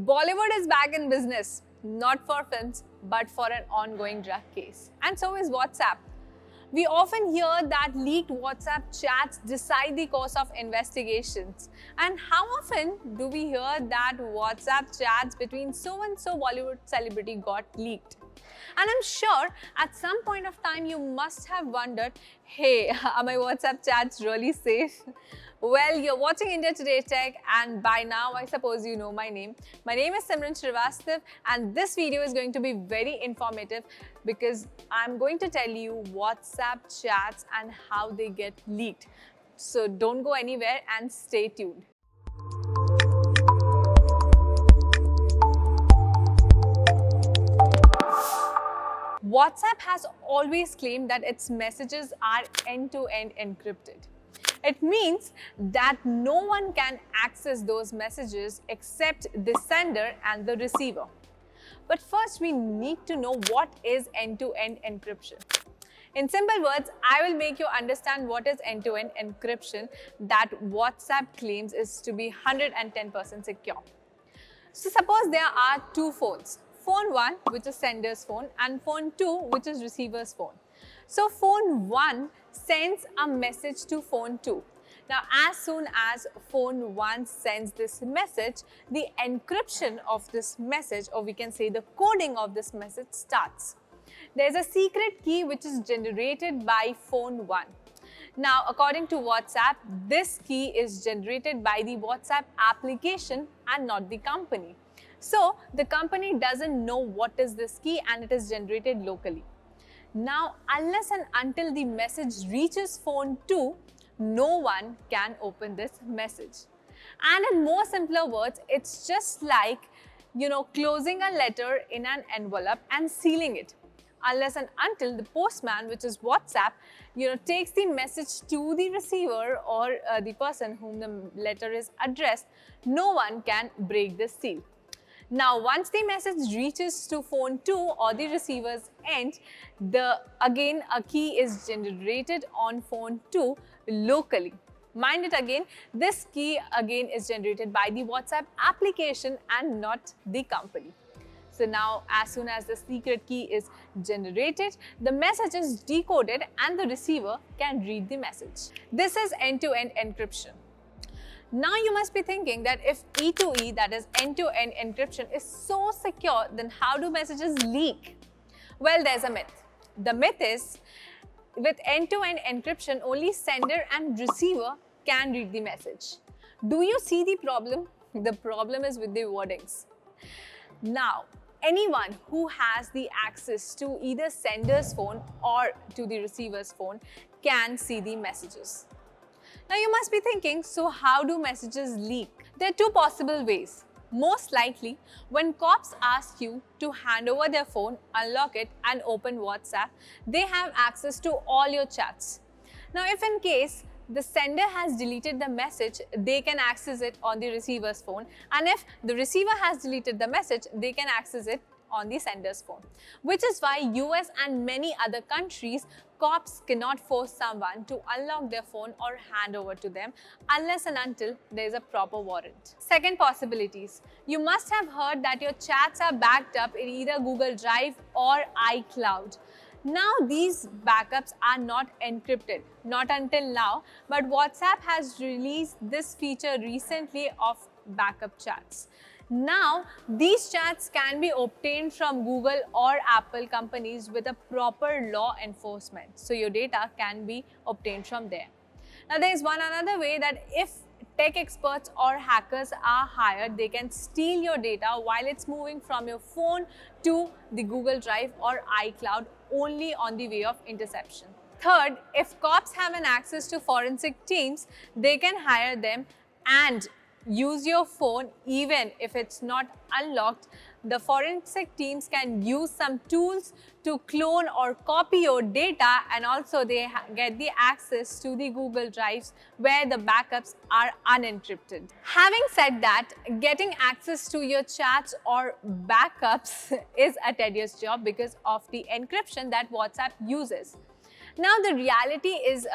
Bollywood is back in business, not for films, but for an ongoing drug case. And so is WhatsApp. We often hear that leaked WhatsApp chats decide the course of investigations. And how often do we hear that WhatsApp chats between so-and-so Bollywood celebrity got leaked? And I'm sure at some point of time you must have wondered, hey, are my WhatsApp chats really safe? Well, you're watching India Today Tech, and by now I suppose you know my name. My name is Simran Srivastav, and this video is going to be very informative because I'm going to tell you WhatsApp chats and how they get leaked. So don't go anywhere and stay tuned. WhatsApp has always claimed that its messages are end-to-end encrypted. It means that no one can access those messages except the sender and the receiver. But first, we need to know what is end-to-end encryption. In simple words, I will make you understand what is end-to-end encryption that WhatsApp claims is to be 110% secure. So suppose there are two phones. Phone 1, which is sender's phone, and phone 2, which is receiver's phone. So phone 1 sends a message to phone 2. Now, as soon as phone 1 sends this message, the encryption of this message, or we can say the coding of this message, starts. There's a secret key which is generated by phone 1. Now, according to WhatsApp, this key is generated by the WhatsApp application and not the company. So, the company doesn't know what is this key and it is generated locally. Now, unless and until the message reaches phone 2, no one can open this message. And in more simpler words, it's just like, closing a letter in an envelope and sealing it. Unless and until the postman, which is WhatsApp, takes the message to the receiver or the person whom the letter is addressed, no one can break this seal. Now, once the message reaches to phone 2 or the receiver's end, again a key is generated on phone 2 locally. Mind it again, this key again is generated by the WhatsApp application and not the company. So now, as soon as the secret key is generated, the message is decoded and the receiver can read the message. This is end-to-end encryption. Now you must be thinking that if E2E, that is end-to-end encryption, is so secure, then how do messages leak? Well, there's a myth. The myth is, with end-to-end encryption, only sender and receiver can read the message. Do you see the problem? The problem is with the wordings. Now, anyone who has the access to either sender's phone or to the receiver's phone can see the messages. Now you must be thinking, so how do messages leak? There are two possible ways. Most likely, when cops ask you to hand over their phone, unlock it and open WhatsApp, they have access to all your chats. Now if in case the sender has deleted the message, they can access it on the receiver's phone, and if the receiver has deleted the message, they can access it on the sender's phone. Which is why US and many other countries, cops cannot force someone to unlock their phone or hand over to them unless and until there is a proper warrant. Second possibilities. You must have heard that your chats are backed up in either Google Drive or iCloud. Now these backups are not encrypted, not until now, but WhatsApp has released this feature recently of backup chats. Now, these chats can be obtained from Google or Apple companies with a proper law enforcement. So, your data can be obtained from there. Now, there is another way that if tech experts or hackers are hired, they can steal your data while it's moving from your phone to the Google Drive or iCloud only on the way of interception. Third, if cops have an access to forensic teams, they can hire them and use your phone even if it's not unlocked. The forensic teams can use some tools to clone or copy your data, and also they get the access to the Google Drives where the backups are unencrypted. Having said that, getting access to your chats or backups is a tedious job because of the encryption that WhatsApp uses. Now the reality is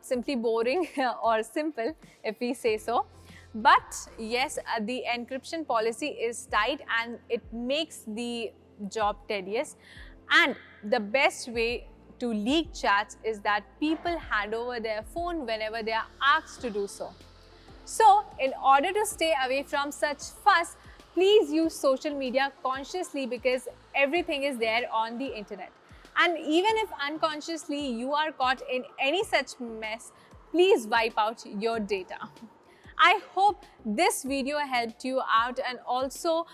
simply boring or simple if we say so. But yes, the encryption policy is tight and it makes the job tedious. And the best way to leak chats is that people hand over their phone whenever they are asked to do so. So, in order to stay away from such fuss, please use social media consciously because everything is there on the internet. And even if unconsciously you are caught in any such mess, please wipe out your data. I hope this video helped you out and also,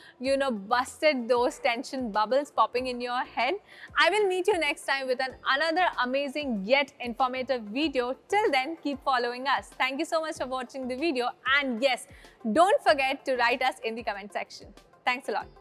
busted those tension bubbles popping in your head. I will meet you next time with another amazing yet informative video. Till then, keep following us. Thank you so much for watching the video. And yes, don't forget to write us in the comment section. Thanks a lot.